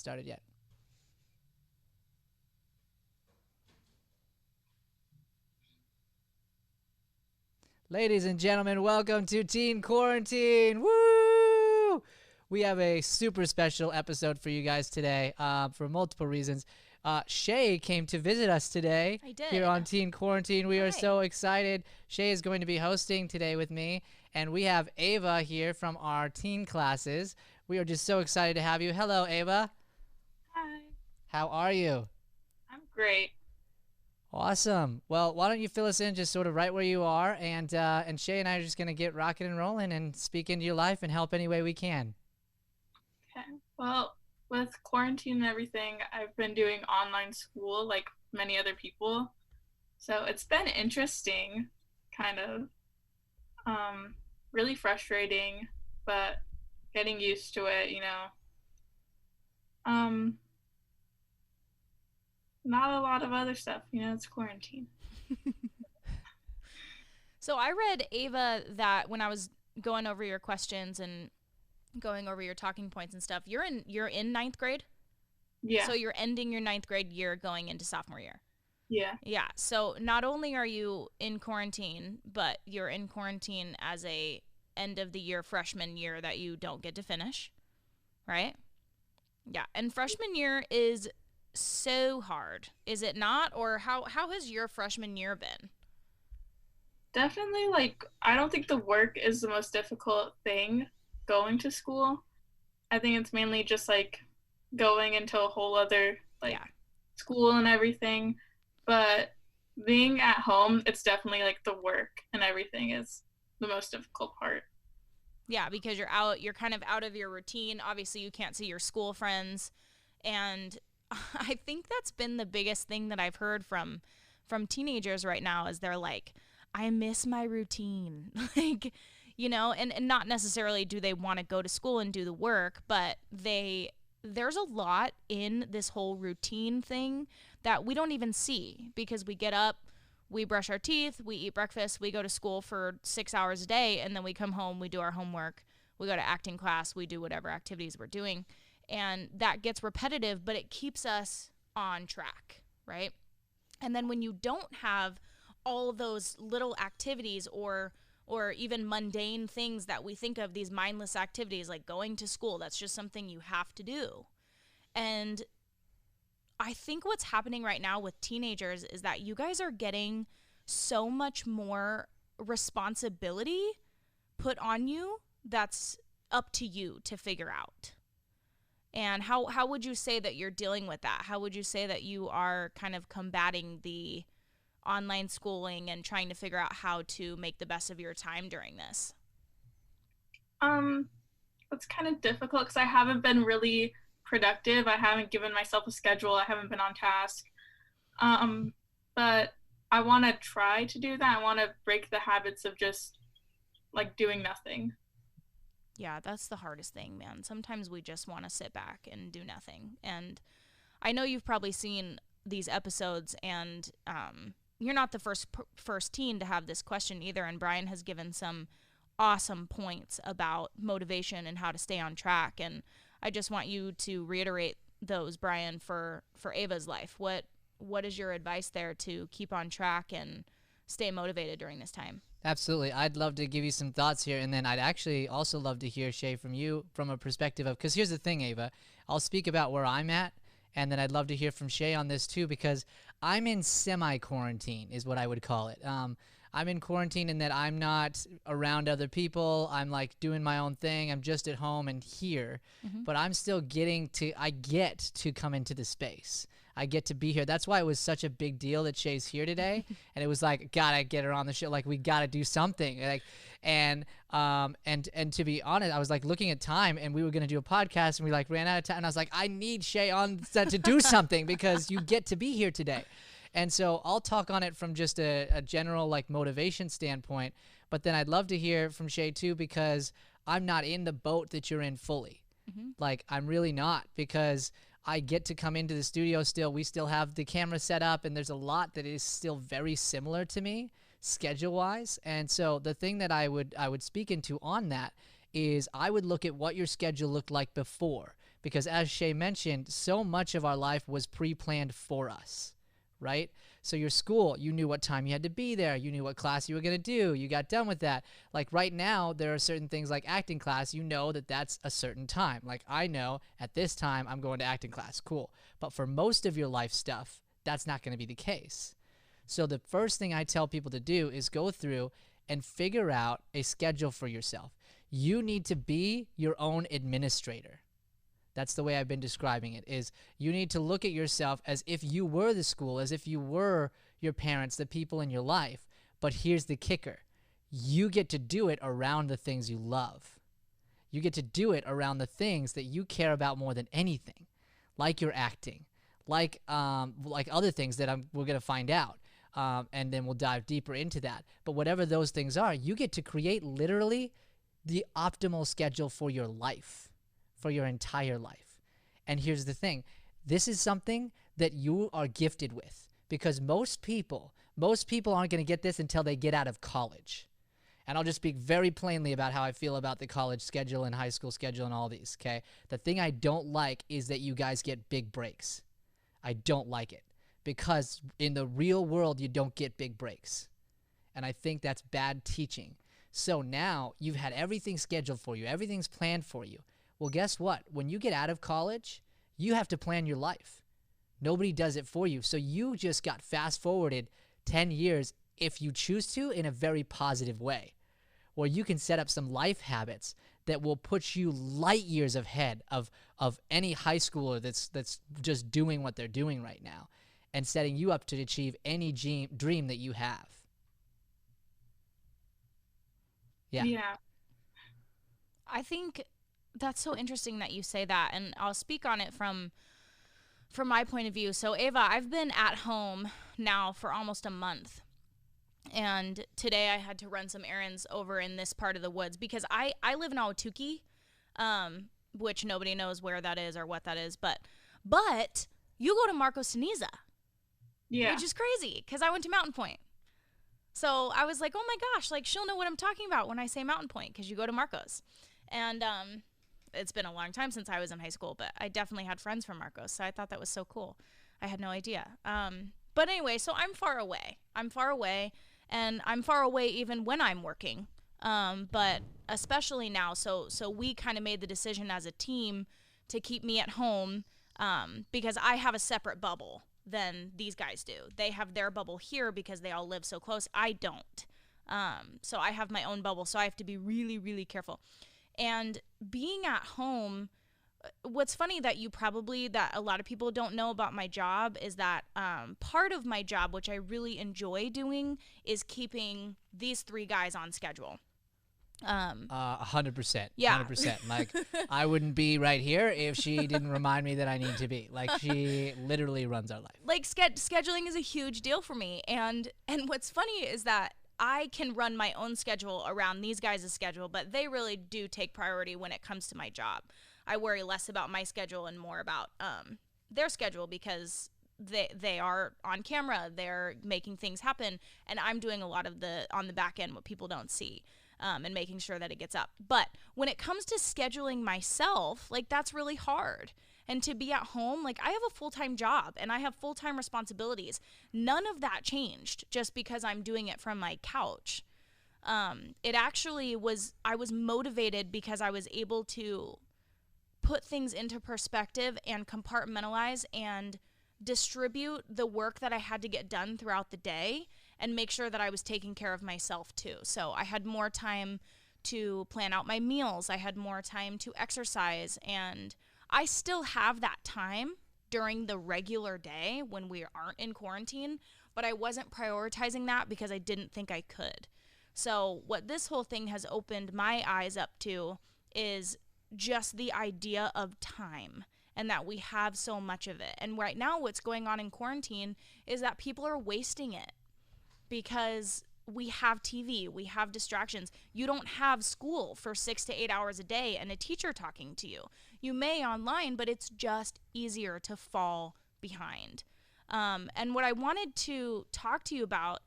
Started yet. Ladies and gentlemen, welcome to Teen Quarantine. Woo! We have a super special episode for you guys today for multiple reasons. Shay came to visit us today. I did. Here on Teen Quarantine. We are Hi. so excited. Shay is going to be hosting today with me, and we have Ava here from our teen classes. We are just so excited to have you. Hello, Ava. Hi. How are you? I'm great. Awesome. Well, why don't you fill us in just sort of right where you are, and Shay and I are just going to get rocking and rolling and speak into your life and help any way we can. Okay. Well, with quarantine and everything, I've been doing online school like many other people. So it's been interesting, kind of. Really frustrating, but getting used to it, Not a lot of other stuff, it's quarantine. So I read, Ava, that when I was going over your questions and going over your talking points and stuff, you're in ninth grade? Yeah. So you're ending your ninth grade year going into sophomore year. Yeah. Yeah. So not only are you in quarantine, but you're in quarantine as a end of the year freshman year that you don't get to finish, right? Yeah. And freshman year is so hard, is it not? Or how has your freshman year been? Definitely, I don't think the work is the most difficult thing going to school. I think it's mainly just, going into a whole other, Yeah. school and everything. But being at home, it's definitely, the work and everything is the most difficult part. Yeah, because you're kind of out of your routine. Obviously, you can't see your school friends. And I think that's been the biggest thing that I've heard from teenagers right now is they're like, I miss my routine. And not necessarily do they want to go to school and do the work, but there's a lot in this whole routine thing that we don't even see because we get up, we brush our teeth, we eat breakfast, we go to school for 6 hours a day, and then we come home, we do our homework, we go to acting class, we do whatever activities we're doing. And that gets repetitive, but it keeps us on track, right? And then when you don't have all those little activities or even mundane things that we think of, these mindless activities like going to school, that's just something you have to do. And I think what's happening right now with teenagers is that you guys are getting so much more responsibility put on you that's up to you to figure out. And how would you say that you're dealing with that? How would you say that you are kind of combating the online schooling and trying to figure out how to make the best of your time during this? It's kind of difficult because I haven't been really productive. I haven't given myself a schedule. I haven't been on task. But I want to try to do that. I want to break the habits of just doing nothing. Yeah, that's the hardest thing, man. Sometimes we just want to sit back and do nothing. And I know you've probably seen these episodes, and you're not the first teen to have this question either. And Brian has given some awesome points about motivation and how to stay on track. And I just want you to reiterate those, Brian, for Ava's life. What is your advice there to keep on track and stay motivated during this time? Absolutely. I'd love to give you some thoughts here, and then I'd actually also love to hear, Shay, from you from a perspective of, because here's the thing, Ava, I'll speak about where I'm at, and then I'd love to hear from Shay on this too, because I'm in semi-quarantine is what I would call it. I'm in quarantine in that I'm not around other people. I'm doing my own thing. I'm just at home and here, but I'm still I get to come into the space. I get to be here. That's why it was such a big deal that Shay's here today. And it was gotta get her on the show. We gotta do something. And to be honest, I was looking at time, and we were gonna do a podcast, and we ran out of time. And I was I need Shay on set to do something because you get to be here today. And so I'll talk on it from just a general motivation standpoint. But then I'd love to hear from Shay too, because I'm not in the boat that you're in fully. I'm really not, because I get to come into the studio still. We still have the camera set up, and there's a lot that is still very similar to me schedule-wise. And so the thing that I would speak into on that is I would look at what your schedule looked like before. Because as Shay mentioned, so much of our life was pre-planned for us, right? So your school, you knew what time you had to be there. You knew what class you were going to do. You got done with that. Like right now, there are certain things like acting class. You know that that's a certain time. Like I know at this time I'm going to acting class. Cool. But for most of your life stuff, that's not going to be the case. So the first thing I tell people to do is go through and figure out a schedule for yourself. You need to be your own administrator. That's the way I've been describing it, is you need to look at yourself as if you were the school, as if you were your parents, the people in your life. But here's the kicker. You get to do it around the things you love. You get to do it around the things that you care about more than anything, like your acting, like other things that we're going to find out, and then we'll dive deeper into that. But whatever those things are, you get to create literally the optimal schedule for your life. For your entire life. And here's the thing. This is something that you are gifted with, because most people aren't going to get this until they get out of college. And I'll just speak very plainly about how I feel about the college schedule and high school schedule and all these, okay? The thing I don't like is that you guys get big breaks. I don't like it, because in the real world, you don't get big breaks. And I think that's bad teaching. So now you've had everything scheduled for you. Everything's planned for you. Well, guess what? When you get out of college, you have to plan your life. Nobody does it for you. So you just got fast forwarded 10 years if you choose to, in a very positive way. Or you can set up some life habits that will put you light years ahead of any high schooler that's just doing what they're doing right now, and setting you up to achieve any dream that you have. Yeah. I think that's so interesting that you say that, and I'll speak on it from my point of view. So Ava, I've been at home now for almost a month, and today I had to run some errands over in this part of the woods, because I live in Ahwatukee, which nobody knows where that is or what that is, but you go to Marcos Ceniza, which is crazy, because I went to Mountain Point. So I was like, oh my gosh, like she'll know what I'm talking about when I say Mountain Point, because you go to Marcos. And it's been a long time since I was in high school, but I definitely had friends from Marcos, so I thought that was so cool. I had no idea. But anyway, so I'm far away, and I'm far away even when I'm working, but especially now. So we kind of made the decision as a team to keep me at home, because I have a separate bubble than these guys do. They have their bubble here because they all live so close. I don't. So I have my own bubble, so I have to be really, really careful. And being at home, what's funny that a lot of people don't know about my job is that part of my job, which I really enjoy doing, is keeping these three guys on schedule. 100%. Yeah. 100%. Like, I wouldn't be right here if she didn't remind me that I need to be. Like, she literally runs our life. Like, scheduling is a huge deal for me. And what's funny is that I can run my own schedule around these guys' schedule, but they really do take priority when it comes to my job. I worry less about my schedule and more about their schedule, because they are on camera, they're making things happen, and I'm doing a lot of on the back end what people don't see, and making sure that it gets up. But when it comes to scheduling myself, like, that's really hard. And to be at home, like, I have a full-time job and I have full-time responsibilities. None of that changed just because I'm doing it from my couch. It actually I was motivated because I was able to put things into perspective and compartmentalize and distribute the work that I had to get done throughout the day, and make sure that I was taking care of myself too. So I had more time to plan out my meals. I had more time to exercise, and I still have that time during the regular day when we aren't in quarantine, but I wasn't prioritizing that because I didn't think I could. So what this whole thing has opened my eyes up to is just the idea of time, and that we have so much of it. And right now what's going on in quarantine is that people are wasting it because we have TV, we have distractions. You don't have school for 6 to 8 hours a day and a teacher talking to you. You may online, but it's just easier to fall behind. And what I wanted to talk to you about,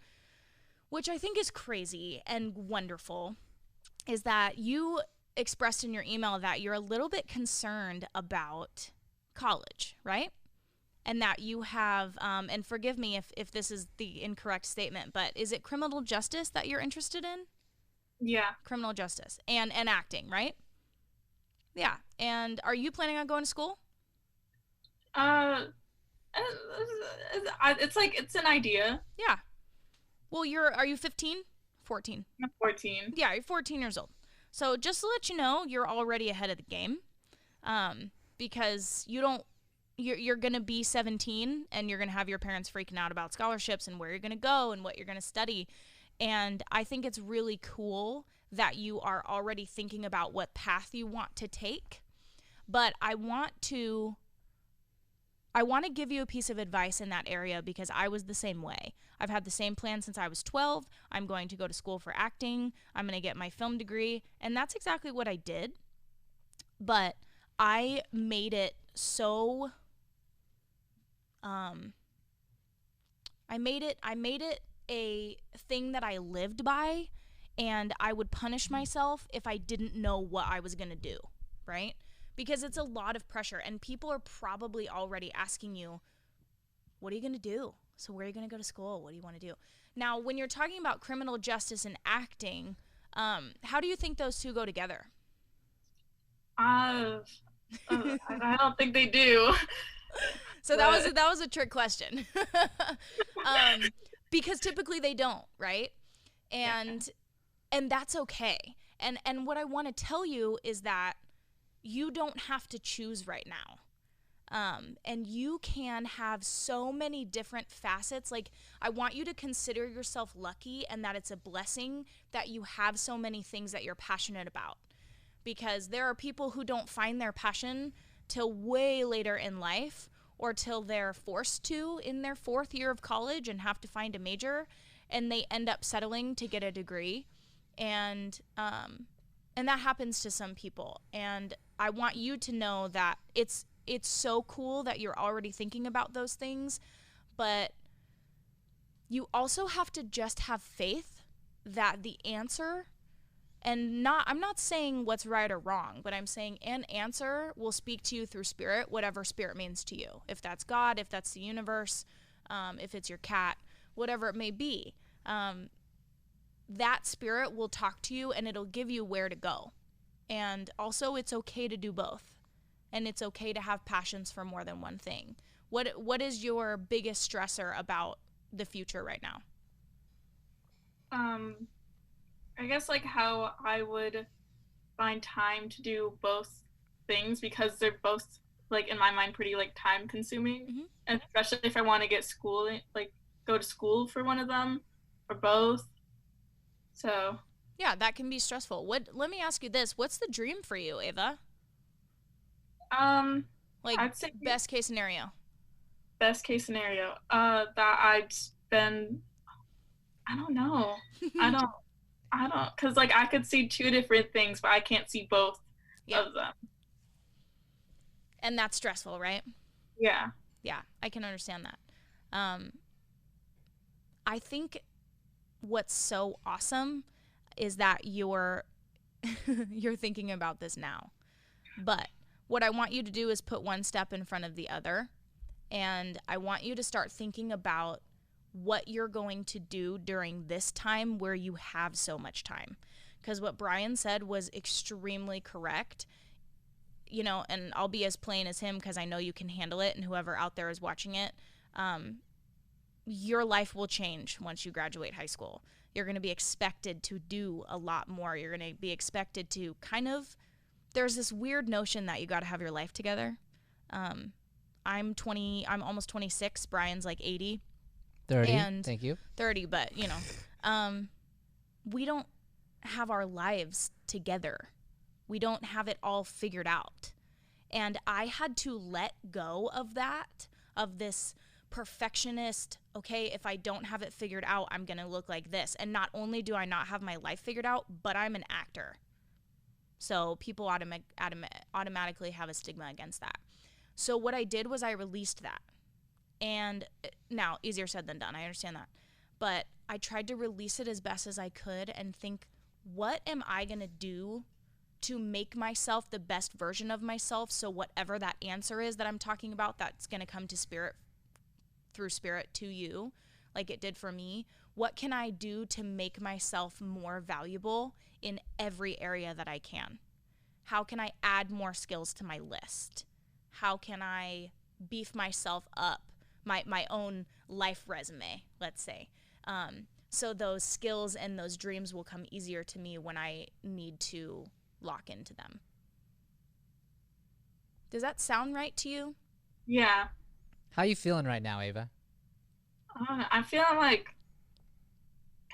which I think is crazy and wonderful, is that you expressed in your email that you're a little bit concerned about college, right? And that you have, and forgive me if this is the incorrect statement, but is it criminal justice that you're interested in? Yeah. Criminal justice and acting, right? Yeah. And are you planning on going to school? It's like, it's an idea. Yeah. Well, are you 15? 14. I'm 14. Yeah, you're 14 years old. So just to let you know, you're already ahead of the game, because you're going to be 17 and you're going to have your parents freaking out about scholarships and where you're going to go and what you're going to study. And I think it's really cool that you are already thinking about what path you want to take. But I want to give you a piece of advice in that area because I was the same way. I've had the same plan since I was 12. I'm going to go to school for acting. I'm going to get my film degree. And that's exactly what I did. But I made it so I made it a thing that I lived by, and I would punish myself if I didn't know what I was going to do, right? Because it's a lot of pressure, and people are probably already asking you, what are you going to do? So where are you going to go to school? What do you want to do? Now, when you're talking about criminal justice and acting, how do you think those two go together? I don't think they do. So that was a trick question. Because typically they don't, right? And that's okay. And what I want to tell you is that you don't have to choose right now. And you can have so many different facets. Like, I want you to consider yourself lucky and that it's a blessing that you have so many things that you're passionate about. Because there are people who don't find their passion till way later in life, or till they're forced to in their 4th year of college and have to find a major, and they end up settling to get a degree. And that happens to some people. And I want you to know that it's so cool that you're already thinking about those things, but you also have to just have faith that the answer, and I'm not saying what's right or wrong, but I'm saying an answer will speak to you through spirit, whatever spirit means to you. If that's God, if that's the universe, if it's your cat, whatever it may be, that spirit will talk to you and it'll give you where to go. And also, it's okay to do both. And it's okay to have passions for more than one thing. What is your biggest stressor about the future right now? I guess like how I would find time to do both things, because they're both, like, in my mind, pretty like time consuming. Mm-hmm. And especially if I want to go to school for one of them or both. So yeah, that can be stressful. Let me ask you this: what's the dream for you, Ava? Like, I'd say best case scenario. That I'd spend. I don't know. I don't, because like I could see two different things, but I can't see both of them. And that's stressful, right? Yeah. Yeah, I can understand that. I think what's so awesome is that you're thinking about this now. But what I want you to do is put one step in front of the other. And I want you to start thinking about what you're going to do during this time where you have so much time. Because what Brian said was extremely correct. You know, and I'll be as plain as him because I know you can handle it, and whoever out there is watching it, your life will change once you graduate high school. You're going to be expected to do a lot more. You're going to be expected to there's this weird notion that you got to have your life together. I'm almost 26. Brian's like 80. 30. And thank you. 30, but we don't have our lives together. We don't have it all figured out. And I had to let go of that, of this perfectionist, okay, if I don't have it figured out, I'm going to look like this. And not only do I not have my life figured out, but I'm an actor. So people automatically have a stigma against that. So what I did was I released that. And now, easier said than done, I understand that. But I tried to release it as best as I could and think, what am I going to do to make myself the best version of myself. So whatever that answer is that I'm talking about, that's going to come to spirit, through spirit to you, like it did for me. What can I do to make myself more valuable in every area that I can? How can I add more skills to my list? How can I beef myself up, my own life resume, let's say? So those skills and those dreams will come easier to me when I need to lock into them. Does that sound right to you? Yeah. How you feeling right now, Ava? I'm feeling like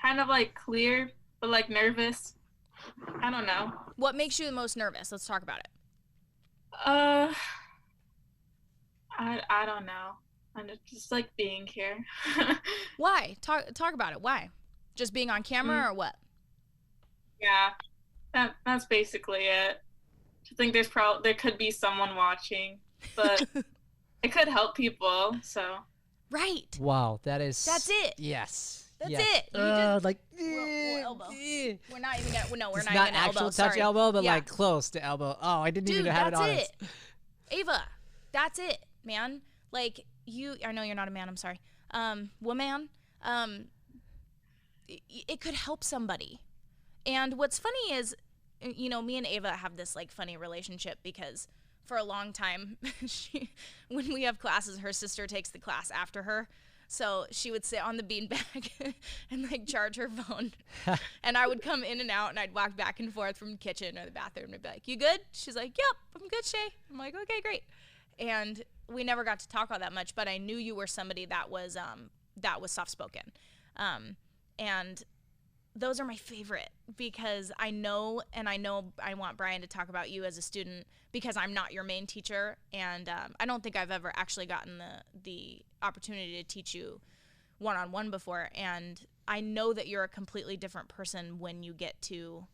kind of like clear, but like nervous. I don't know. What makes you the most nervous? Let's talk about it. I don't know. I'm just like being here. Why? Talk about it. Why? Just being on camera or what? Yeah, that's basically it. I think there could be someone watching, but it could help people. So. Right. Wow, that's it. Yes. That's yes. it. You just like we'll elbow. We're not even gonna. No, we're it's not not even actual elbow. touch Sorry. elbow, but Yeah. like close to elbow. Oh, I didn't Dude, even have it on. That's it. Ava, that's it, man. Like you, I know you're not a man. I'm sorry. Woman. It could help somebody. And what's funny is, you know, me and Ava have this like funny relationship because for a long time, when we have classes, her sister takes the class after her. So she would sit on the beanbag and like charge her phone. And I would come in and out and I'd walk back and forth from the kitchen or the bathroom and I'd be like, "You good?" She's like, "Yep, I'm good, Shay." I'm like, "Okay, great." And we never got to talk all that much, but I knew you were somebody that was soft-spoken. And those are my favorite because I know I want Brian to talk about you as a student because I'm not your main teacher, and I don't think I've ever actually gotten the opportunity to teach you one-on-one before, and I know that you're a completely different person when you get to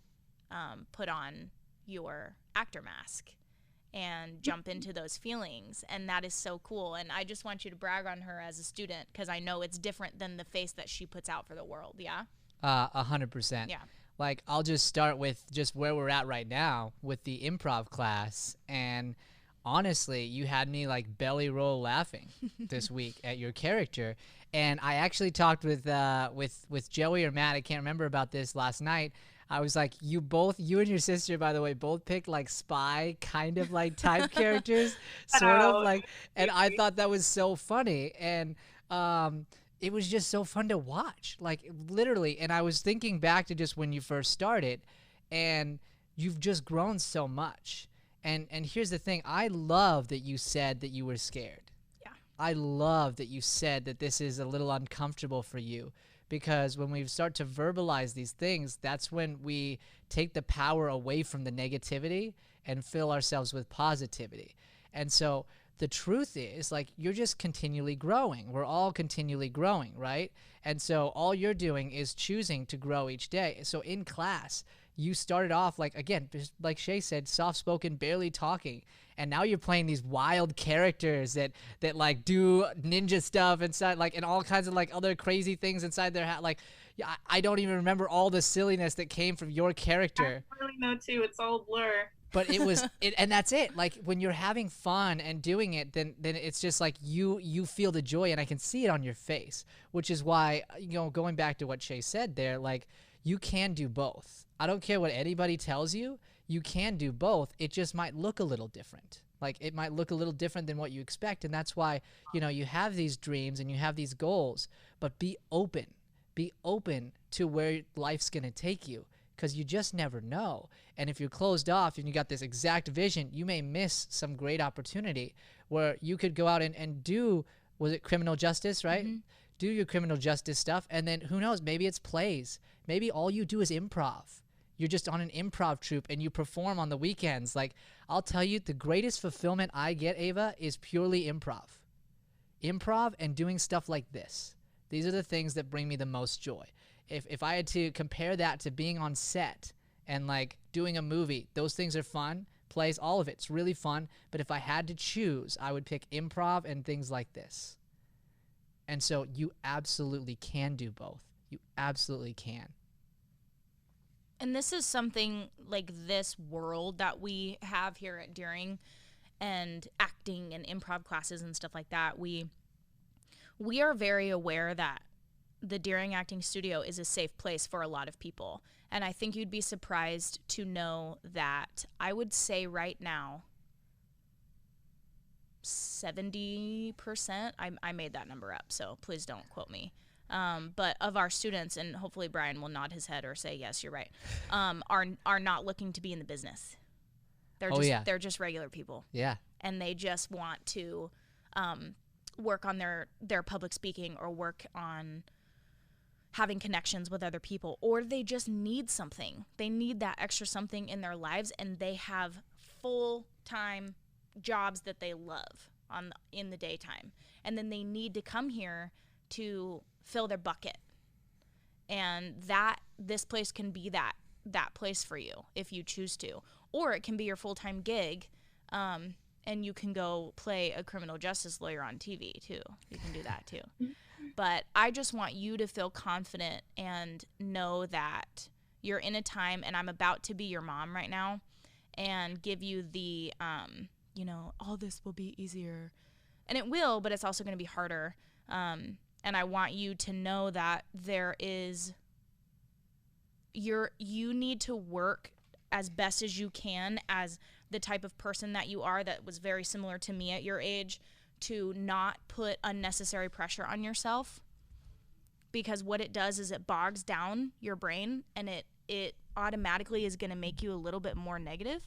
put on your actor mask and jump into those feelings, and that is so cool. And I just want you to brag on her as a student because I know it's different than the face that she puts out for the world. Yeah. 100%. Yeah. Like, I'll just start with just where we're at right now with the improv class. And honestly, you had me like belly roll laughing this week at your character. And I actually talked with Joey or Matt, I can't remember, about this last night. I was like, you and your sister, by the way, both picked like spy kind of like type characters, sort of like, and I thought that was so funny. And, it was just so fun to watch, like literally. And I was thinking back to just when you first started, and you've just grown so much. And here's the thing. I love that you said that you were scared. Yeah. I love that you said that this is a little uncomfortable for you, because when we start to verbalize these things, that's when we take the power away from the negativity and fill ourselves with positivity. And so the truth is, like, you're just continually growing. We're all continually growing, right? And so all you're doing is choosing to grow each day. So in class, you started off, like, again, just like Shay said, soft-spoken, barely talking. And now you're playing these wild characters that like do ninja stuff inside, like, and all kinds of like other crazy things inside their hat. Like, I don't even remember all the silliness that came from your character. I really know too. It's all blur. But it was and that's it. Like, when you're having fun and doing it, then it's just like you feel the joy, and I can see it on your face, which is why, you know, going back to what Shay said there, like, you can do both. I don't care what anybody tells you. You can do both. It just might look a little different. Like, it might look a little different than what you expect, and that's why, you know, you have these dreams and you have these goals, but be open. Be open to where life's going to take you, because you just never know. And if you're closed off and you got this exact vision, you may miss some great opportunity where you could go out and do, was it criminal justice, right? Mm-hmm. Do your criminal justice stuff, and then who knows, maybe it's plays. Maybe all you do is improv. You're just on an improv troupe and you perform on the weekends. Like, I'll tell you, the greatest fulfillment I get, Ava, is purely improv. Improv and doing stuff like this. These are the things that bring me the most joy. If I had to compare that to being on set and like doing a movie, those things are fun. Plays, all of it's really fun. But if I had to choose, I would pick improv and things like this. And so you absolutely can do both. You absolutely can. And this is something like this world that we have here at Deering and acting and improv classes and stuff like that. We are very aware that the Deering Acting Studio is a safe place for a lot of people. And I think you'd be surprised to know that I would say right now, 70%, I made that number up, so please don't quote me. But of our students, and hopefully Brian will nod his head or say, yes, you're right, are not looking to be in the business. They're just regular people. Yeah. And they just want to work on their public speaking or work on having connections with other people, or they just need something. They need that extra something in their lives, and they have full-time jobs that they love in the daytime. And then they need to come here to fill their bucket. And this place can be that place for you if you choose to. Or it can be your full-time gig, and you can go play a criminal justice lawyer on TV too. You can do that too. But I just want you to feel confident and know that you're in a time, and I'm about to be your mom right now and give you the, all this will be easier. And it will, but it's also going to be harder. And I want you to know that you need to work as best as you can as the type of person that you are, that was very similar to me at your age, to not put unnecessary pressure on yourself, because what it does is it bogs down your brain, and it automatically is going to make you a little bit more negative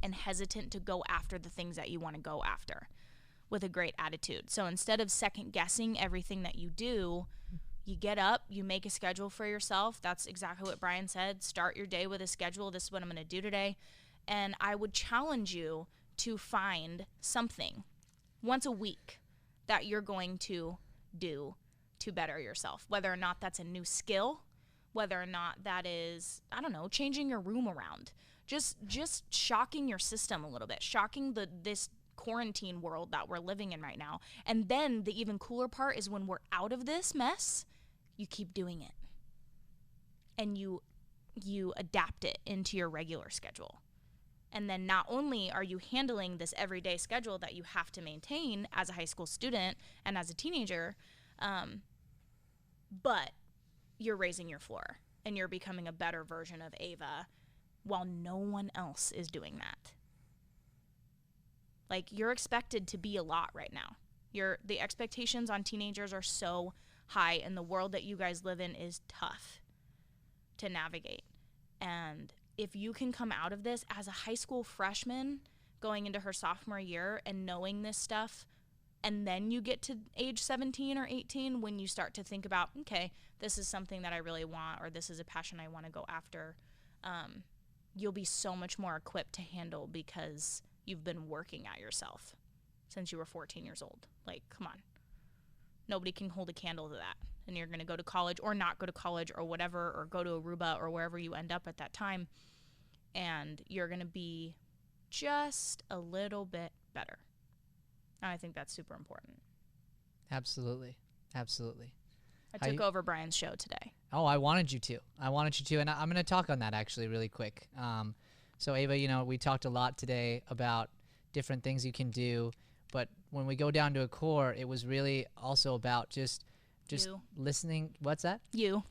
and hesitant to go after the things that you want to go after with a great attitude. So instead of second guessing everything that you do, you get up, you make a schedule for yourself. That's exactly what Brian said. Start your day with a schedule. This is what I'm going to do today. And I would challenge you to find something once a week that you're going to do to better yourself, whether or not that's a new skill, whether or not that is, I don't know, changing your room around, just shocking your system a little bit, shocking this quarantine world that we're living in right now. And then the even cooler part is when we're out of this mess, you keep doing it, and you adapt it into your regular schedule. And then not only are you handling this everyday schedule that you have to maintain as a high school student and as a teenager, but you're raising your floor and you're becoming a better version of Ava while no one else is doing that. Like, you're expected to be a lot right now. The expectations on teenagers are so high, and the world that you guys live in is tough to navigate. And if you can come out of this as a high school freshman going into her sophomore year and knowing this stuff, and then you get to age 17 or 18 when you start to think about, okay, this is something that I really want, or this is a passion I want to go after, you'll be so much more equipped to handle, because you've been working at yourself since you were 14 years old. Like, come on. Nobody can hold a candle to that. And you're going to go to college or not go to college or whatever, or go to Aruba or wherever you end up at that time, and you're going to be just a little bit better. And I think that's super important. Absolutely. Absolutely. I took over Brian's show today. Oh, I wanted you to. And I'm going to talk on that actually really quick. So Ava, we talked a lot today about different things you can do, but when we go down to a core, it was really also about just you. Listening. What's that? You,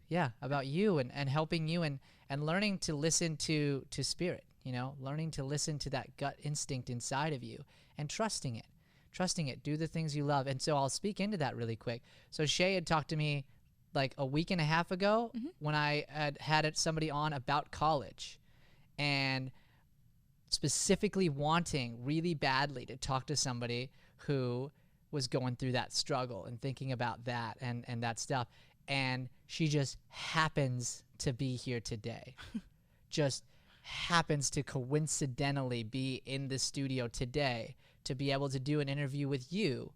yeah, about you and helping you and learning to listen to spirit, learning to listen to that gut instinct inside of you and trusting it, do the things you love. And so I'll speak into that really quick. So Shay had talked to me like a week and a half ago when I had somebody on about college, and specifically wanting really badly to talk to somebody who was going through that struggle and thinking about that and that stuff. And she just happens to be here today. Just happens to coincidentally be in the studio today to be able to do an interview with you,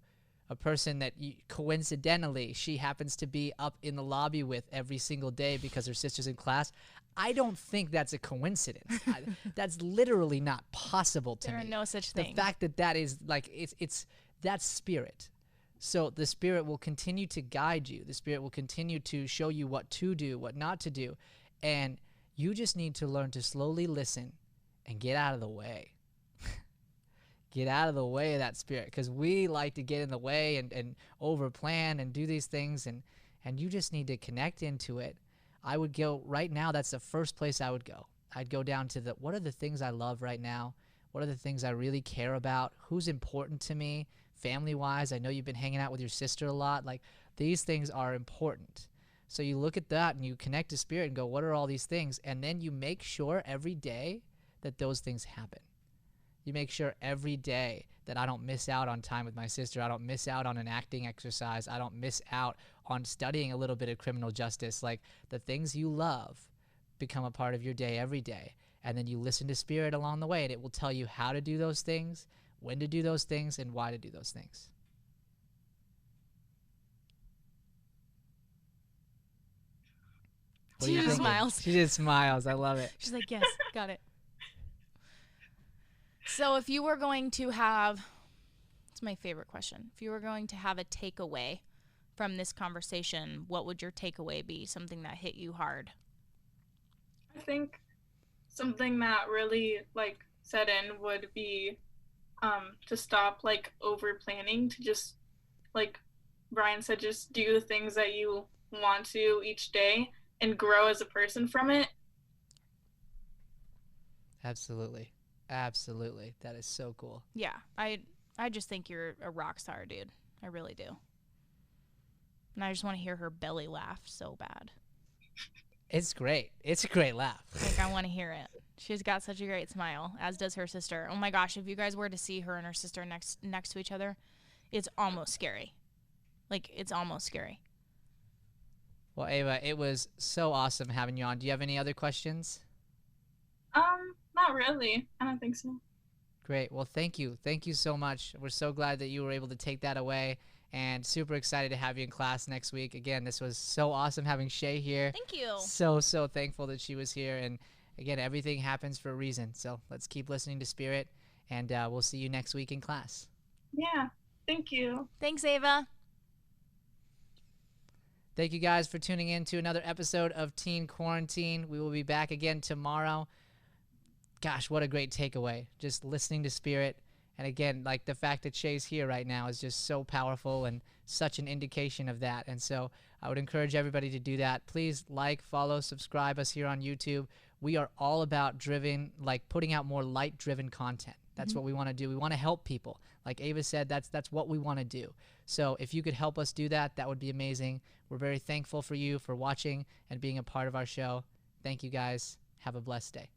a person that coincidentally she happens to be up in the lobby with every single day because her sister's in class. I don't think that's a coincidence. That's literally not possible to me. There are no such thing. The fact that is like, it's that's spirit. So the spirit will continue to guide you. The spirit will continue to show you what to do, what not to do. And You just need to learn to slowly listen and get out of the way. Get out of the way of that spirit, because we like to get in the way and over plan and do these things, and you just need to connect into it. I would go right now, that's the first place I would go. I'd go down to what are the things I love right now? What are the things I really care about? Who's important to me family-wise? I know you've been hanging out with your sister a lot. Like, these things are important. So you look at that and you connect to spirit and go, what are all these things? And then you make sure every day that those things happen. You make sure every day that I don't miss out on time with my sister. I don't miss out on an acting exercise. I don't miss out on studying a little bit of criminal justice. Like, the things you love become a part of your day every day. And then you listen to spirit along the way, and it will tell you how to do those things, when to do those things, and why to do those things. She just smiles. She just smiles. I love it. She's like, yes, got it. So if you were going to have, it's my favorite question, if you were going to have a takeaway from this conversation, what would your takeaway be? Something that hit you hard? I think something that really like set in would be to stop like over planning, to just, like Brian said, just do the things that you want to each day and grow as a person from it. Absolutely. Absolutely. That is so cool. Yeah. I just think you're a rock star, dude. I really do. And I just want to hear her belly laugh so bad. It's great. It's a great laugh. Like, I want to hear it. She's got such a great smile, as does her sister. Oh my gosh, if you guys were to see her and her sister next to each other, it's almost scary. Like, it's almost scary. Well, Ava, it was so awesome having you on. Do you have any other questions? Not really. I don't think so. Great. Well, thank you. Thank you so much. We're so glad that you were able to take that away, and super excited to have you in class next week. Again, this was so awesome having Shay here. Thank you. So thankful that she was here. And again, everything happens for a reason. So let's keep listening to Spirit, and we'll see you next week in class. Yeah. Thank you. Thanks, Ava. Thank you guys for tuning in to another episode of Teen Quarantine. We will be back again tomorrow. Gosh, what a great takeaway. Just listening to Spirit. And again, like, the fact that Shay's here right now is just so powerful and such an indication of that. And so I would encourage everybody to do that. Please like, follow, subscribe us here on YouTube. We are all about putting out more light-driven content. That's what we want to do. We want to help people. Like Ava said, that's what we want to do. So if you could help us do that, that would be amazing. We're very thankful for you for watching and being a part of our show. Thank you, guys. Have a blessed day.